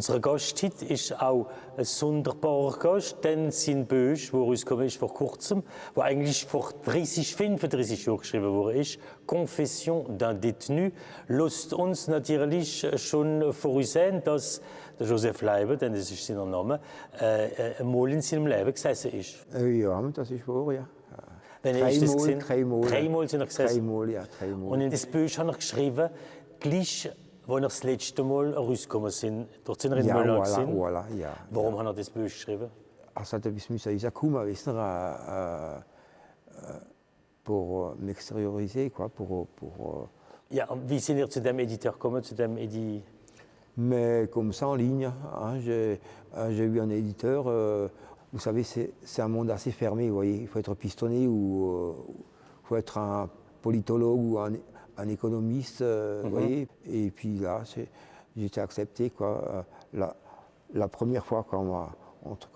Unser Gast heute ist auch ein sonderbarer Gast, denn sein Buch, das rausgekommen ist vor kurzem, wo eigentlich vor 35 Jahren geschrieben wurde, ist «Confession d'un détenu», lässt uns natürlich schon voraussehen, dass der Joseph Leiber, denn das ist sein Name, einmal in seinem Leben gesessen ist. Ja, das ist wahr, ja. Dreimal sind er gesessen. Dreimal, ja. Und in das Buch hat er geschrieben, gleich, als er das letzte Mal rausgekommen sind, dort sind er in Möller gewesen. Voilà, ja. Warum hat er das Buch geschrieben? Also, das müssen wir kommen, wissen pour m'extérioriser, quoi, Ja, und wie sind ihr zu dem Editeur gekommen, zu dem Mais comme ça en ligne, hein, j'ai eu un éditeur. Vous savez, c'est un monde assez fermé, vous voyez. Il faut être pistonné ou il faut être un politologue ou un économiste, vous voyez. Et puis là, j'ai été accepté, quoi. La première fois qu'on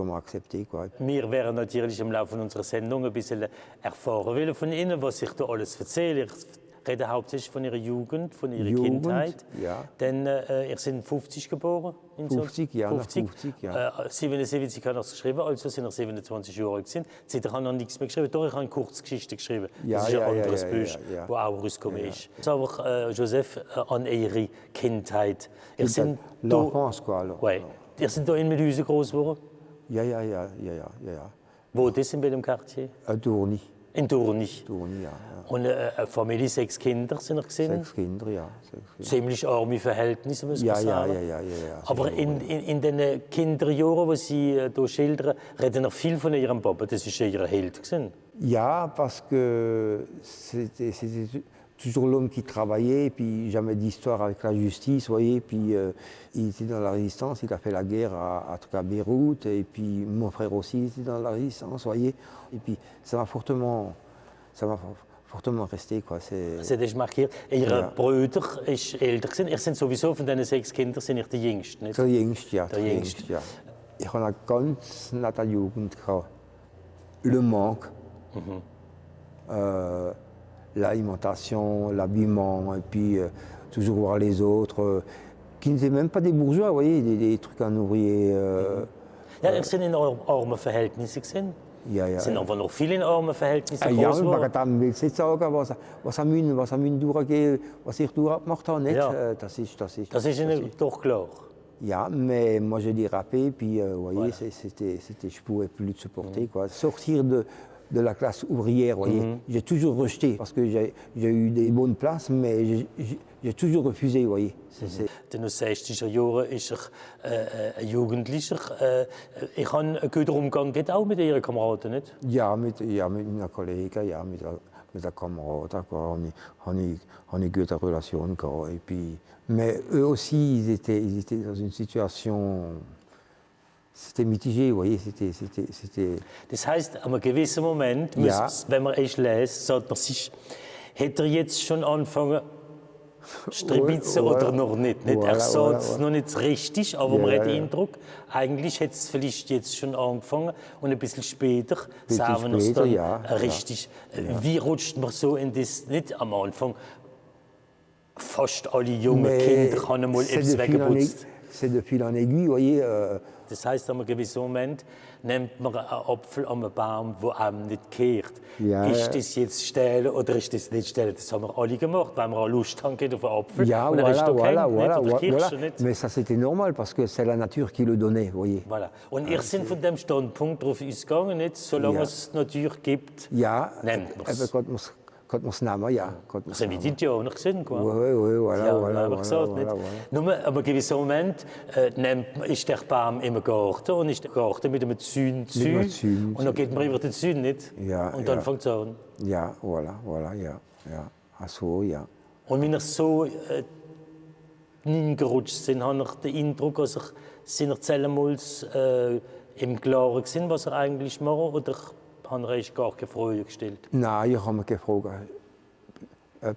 m'a accepté, quoi. Wir werden natürlich im Laufe unserer Sendung ein bisschen erfahren wollen von Ihnen, was ich da alles erzähle. Ich rede hauptsächlich von Ihrer Jugend, von Ihrer Kindheit. Ja. Denn ihr seid 50 geboren? 50, ja. 50, ja. 77 habe ich es geschrieben, also sind ihr 27 Jahre alt gewesen. Seitdem habe ich noch nichts mehr geschrieben, doch ich habe eine Kurzgeschichte geschrieben. Ja, das ist ein anderes Buch, das auch rausgekommen ist. Aber Joseph, an Ihre Kindheit. L'enfance, quoi. Ouais. Ihr seid hier in Meduse groß geworden? Ja. Wo das, in welchem Quartier? Tourny. In Tourny. Tourny, ja. Und eine Familie, 6 Kinder sind gesehen? 6 Kinder, ja. Ziemlich arme Verhältnisse, muss man sagen. Ja. Aber in den Kinderjahren, die Sie hier schildern, reden noch viel von Ihrem Papa. Das war Ihr Held gewesen. Ja, parce que c'était toujours l'homme qui travaillait, et puis jamais d'histoire avec la justice, vous voyez. Puis il était dans la résistance, il a fait la guerre à Beyrouth, et puis mon frère aussi était dans la résistance, vous voyez. Et puis ça m'a fortement resté, quoi. Das ist markiert. Ihr Bruder ist älter gewesen. Ihr seid sowieso von diesen 6 Kindern sind ihr die Jüngsten, nicht? Der Jüngste, ja. Der Jüngste. Ja. Ich habe eine ganz nette Jugend gehabt. Le manque. L'alimentation, l'habillement, et puis toujours voir les autres, qui n'étaient même pas des bourgeois, vous voyez, des trucs en ouvrier. Ja, ihr seid in armen Verhältnissen gewesen. Ja. Sind aber noch viele in armen Verhältnissen Ja, groß geworden. ich will nicht sagen, was an mir durchgeht, was ich durchgemacht habe, nicht. Ja. Das ist Ihnen doch klar. Ja, mais moi j'ai dérapé, puis vous voyez, je pouvais plus le supporter, quoi. Sortir de la classe ouvrière, vous voyez. J'ai toujours rejeté, parce que j'ai eu des bonnes places, mais j'ai toujours refusé, vous voyez. In den 60er Jahren ist ein Jugendlicher. Ich habe einen guten Umgang auch mit Ihren Kameraden, nicht? Ja, mit meinen Kollegen, ja, mit den Kameraden, habe ich eine gute Relation gehabt. Et puis, mais eux aussi, ils étaient dans une situation... C'était mitigé, vous voyez, c'était... Das heisst, an einem gewissen Moment, wenn man es liest, sagt man sich, hätte er jetzt schon angefangen Stribitzen oder noch nicht? Er sagt es noch nicht richtig, aber man hat den Eindruck, eigentlich hätte es vielleicht jetzt schon angefangen und ein bisschen später sagen wir es dann richtig. Wie rutscht man so in das, nicht am Anfang, fast alle jungen Kinder haben einmal etwas weggeputzt? C'est de fil en aiguille, vous voyez. Das heisst, an einem gewissen Moment nimmt man einen Apfel an einem Baum, der einem nicht kehrt. Ja, ist das jetzt stehlen oder ist das nicht stehlen? Das haben wir alle gemacht, weil wir auch Lust haben auf einen Apfel. Ja, und voilà. Mais ça, c'était normal, parce que c'est la nature qui le donnait, vous voyez. Voilà. Und ihr seid von dem Standpunkt darauf ausgegangen, nicht? Solange es die Natur gibt, nimmt man es. Quand on se nomme, ja. Das sind die Indianer gesehen, quoi. Oui, voilà. Nur an einem gewissen Moment ist der Baum im Garten und ist der Garten mit einem Zaun zu. Und dann geht man über den Zaun, nicht? Ja. Und dann fängt es an. Ja, voilà, ja. Ach so, ja. Und wenn ihr so hineingerutscht sind, habe ich den Eindruck, dass ihr zellenmals im Klaren gewesen, was ihr eigentlich macht, oder haben ihr euch gar keine Frage gestellt? Nein, ich habe mir keine Frage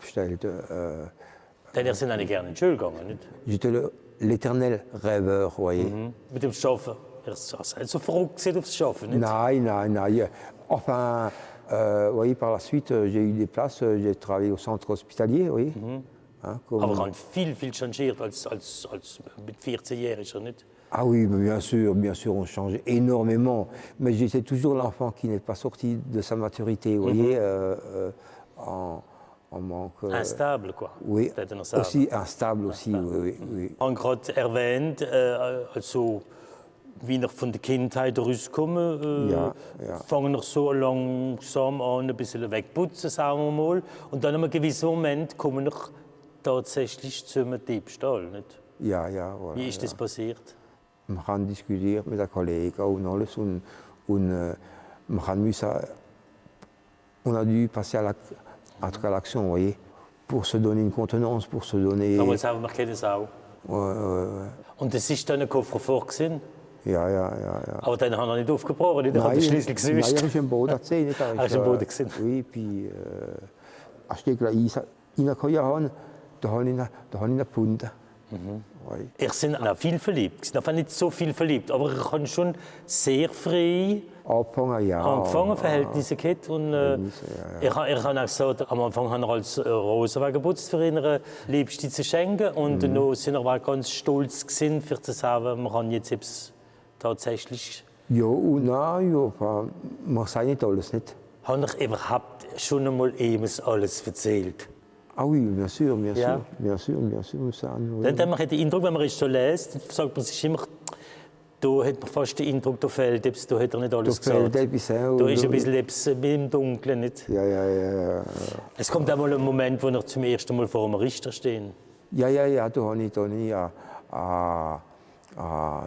gestellt. Denn ihr seid nicht gerne in die Schule gegangen, nicht? J'étais l'éternel rêveur, vous voyez. Mit dem Schaffen. Ihr seid so verrückt aufs Schaffen, nicht? Nein. Enfin, vous voyez, par la suite, j'ai eu des places, j'ai travaillé au centre hospitalier, oui. Aber er hat viel changiert als mit 14-Jähriger, nicht? Ah oui, mais bien sûr, on change énormément. Mais j'étais toujours l'enfant qui n'est pas sorti de sa maturité, vous voyez, en manque. Instable, quoi. Oui, aussi instable aussi, oui, oui. Han gerade erwähnt, also wie ihr von der Kindheit rauskommen, Ja. fangen wir so langsam an, ein bisschen wegputzen, sagen wir mal. Und dann in einem gewissen Moment kommen wir tatsächlich zum Diebstahl, nicht? Ja, voilà, Wie ist das passiert? Wir haben diskutiert mit der Kollegen und alles und wir haben müssen, on a dû passer à l'action, vous voyez, pour se donner une contenance, pour se donner... Kann man sagen, wir kennen es auch. Ouais. Und das ist dann ein Koffer vor gewesen. Ja. Aber dann hat er nicht aufgebrochen, nicht? Er hat den Schlüssel gesucht. Nein, ich im Boden gesehen. Nicht? Er ist im Boden gesehen. Oui, puis als ich gleich reingekommen da habe ich ihn gefunden. Oui. Ich bin auch viel verliebt. Ich bin nicht so viel verliebt, aber ich habe schon sehr frei angefangen, Verhältnisse gehabt. Und ich habe auch gesagt, am Anfang haben wir als Rosen geputzt, für ihre Liebste zu schenken. Und dann sind wir auch ganz stolz gewesen, für zu sagen, wir haben jetzt etwas tatsächlich. Ja, man sagt nicht alles, nicht? Habe ich überhaupt schon einmal alles erzählt? Ah oui, bien sûr, Ja. bien sûr. Dann hat man den Eindruck, wenn man es so liest, sagt man sich immer, da hat man fast den Eindruck, da fehlt etwas, da hat er nicht alles gesagt. Da ist ein bisschen etwas im Dunkeln. Nicht? Ja. Es kommt einmal ein Moment, wo wir zum ersten Mal vor einem Richter stehen. Ja, da habe ich donné à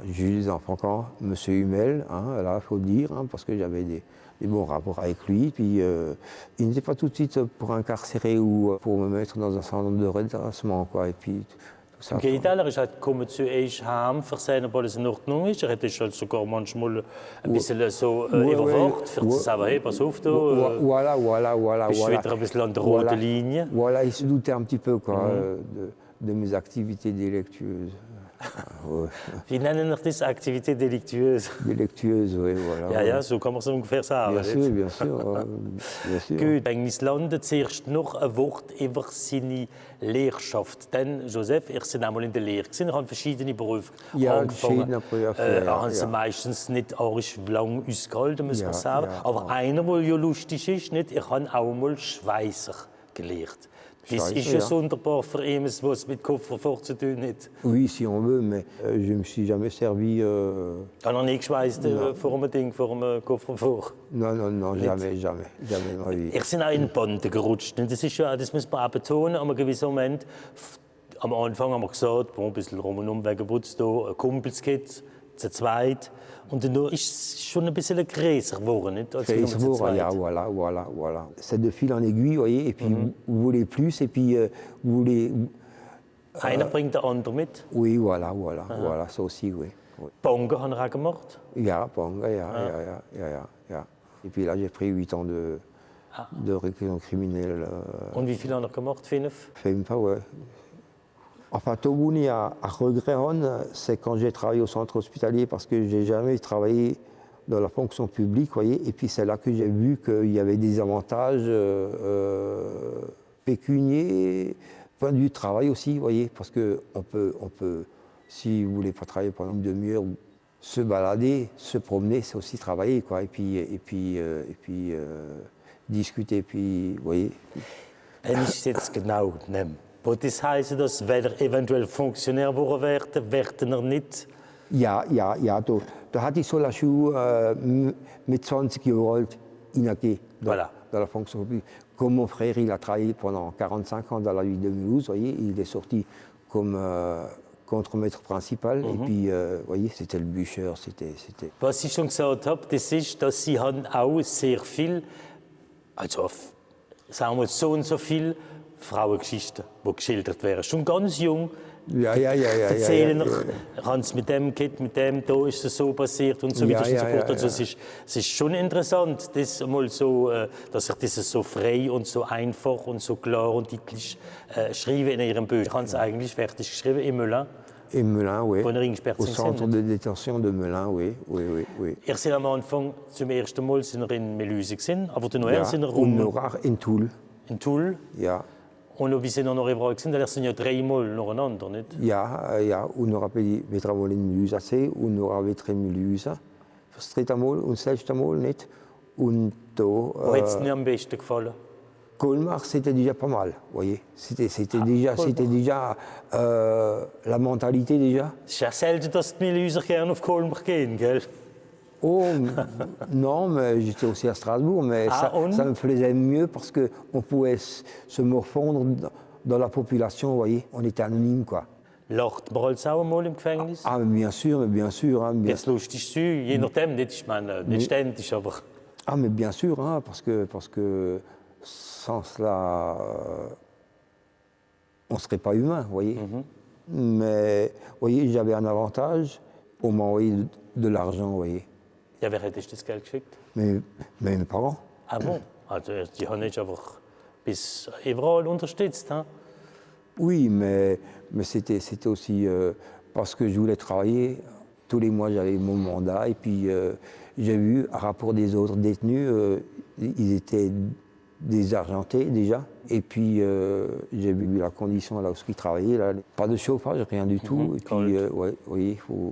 Jules Enfrancamp, M. Hummel, là, il faut le dire, parce que j'avais des bons rapports avec lui. Puis il n'était pas tout de suite pour incarcérer ou pour me mettre dans un centre de redressement, quoi. Et puis tout ça. Im Gegenteil, er ist halt gekommen zu euch heim, für seine alles in Ordnung ist. Er hat das halt sogar manchmal ein bisschen so überwacht, für zu sagen, hey, pass auf, da Voilà. bist du wieder ein bisschen an der roten Linie. Voilà, il se doutait un petit peu, quoi, de mes activités délictueuses. Wie nennen wir das? Aktivität deliktuös? Délictueuses, oui, voilà. Ja, so kann man es ungefähr sagen. Bien sûr. Gut, Englis landen zuerst noch ein Wort über seine Lehrschaft. Denn, Joseph, ich war einmal in der Lehre. Ich habe verschiedene Berufe angefangen. Haben sie meistens nicht arisch lang ausgehalten, muss man sagen. Aber einer, der ja lustig ist, nicht? Ich habe auch mal Schweißer gelernt. Das ist ja sonderbar für ihn, was mit Kofferfort zu tun hat. Oui, si on veut, mais je me suis jamais servi. Hat er nie geschweißt vor einem Kofferfort? Non, jamais in ma vie. Ich bin auch in Banden gerutscht. Und das ist ja, das muss man auch betonen, an einem gewissen Moment. Am Anfang haben wir gesagt, ein bisschen rum und um wegen Putz, Kumpels geht, zu zweit. Und dann ist es schon ein bisschen größer geworden, nicht? Größer geworden, ja, voilà. C'est de fil en aiguille, voyez, et puis vous voulez plus, et puis vous voulez... Einer bringt den anderen mit. Oui, voilà, ça aussi, oui. Bonga haben wir auch gemacht. Ja, Bonga, ja. Et puis là, j'ai pris 8 ans de réclusion criminelle. Und wie viel haben wir gemacht? 5? 5, ouais. Enfin, Tobuni à regret, c'est quand j'ai travaillé au centre hospitalier parce que j'ai jamais travaillé dans la fonction publique, voyez. Et puis c'est là que j'ai vu qu'il y avait des avantages pécuniaires, point de vue travail aussi, voyez, parce que on peut, si vous voulez pas travailler pendant une demi-heure, se balader, se promener, c'est aussi travailler, quoi. Et puis discuter, puis, voyez. Wenn ich jetzt genau nehme. Wat das heißt, dass wenn er eventuell Funktionär geworden wäre, wäre er nicht? Ja, da hatte ich so la Schuhe mit 20 Jahren alt inacqué dans la fonction publique. Comme mon frère, il a travaillé pendant 45 ans dans la ville de Mulhouse, voyez, il est sorti comme contre-maître principal. Et puis, voyez, c'était le bûcheur, c'était... Was ich schon gesagt habe, das ist, dass Sie haben auch sehr viel, also sagen wir so und so viel Frauengeschichten, die geschildert werden. Schon ganz jung. Ja. Erzählen, haben es mit dem Kind, mit dem, da ist es so passiert und so weiter und so fort. Also es ist schon interessant, das mal so, dass ich das so frei und so einfach und so klar und deutlich schreibe in Ihrem Buch. Ich habe es eigentlich fertig geschrieben in Melun. In Melun, oui. Au centre de détention de Melun, oui. Ihr seid am Anfang zum ersten Mal in Melun gewesen, aber danach sind wir in Toul. In Toul? Ja. Und wie sind noch gewachsen? Da sind ja 3 Mal nacheinander, nicht? Ja, unora die Vetramol in Müsa se, unora Vetremüsa. Das dritte Mal und das letzte Mal nicht. Und da. Wo hat es dir am besten gefallen? Colmar, c'était déjà pas mal, vous voyez. C'était déjà la mentalité déjà. Es ist ja selten, dass die Milüser gerne auf Kolmar gehen, gell? Oh, non, mais j'étais aussi à Strasbourg, mais ça me plaisait mieux parce qu'on pouvait se morfondre dans la population, vous voyez. On était anonyme, quoi. Lacht man als auch mal im Gefängnis? Ah, mais bien sûr. Hein, Jetzt lustig sein, je nachdem, nicht, ich meine, nicht ständig, aber... Ah, mais bien sûr, hein, parce que sans cela, on ne serait pas humain, vous voyez. Mais, vous voyez, j'avais un avantage, on m'a envoyé de l'argent, vous voyez. Ja, wer hätte das Geld geschickt? Mais mes parents. Ah bon? Also, die haben nicht einfach bis überall unterstützt, hein? Oui, mais c'était aussi parce que je voulais travailler. Tous les mois, j'avais mon mandat. Et puis, j'ai vu, à rapport des autres détenus, ils étaient désargentés déjà. Et puis, j'ai vu la condition là où ils travaillaient. Là, pas de chauffage, rien du tout. Et puis, ouais, il faut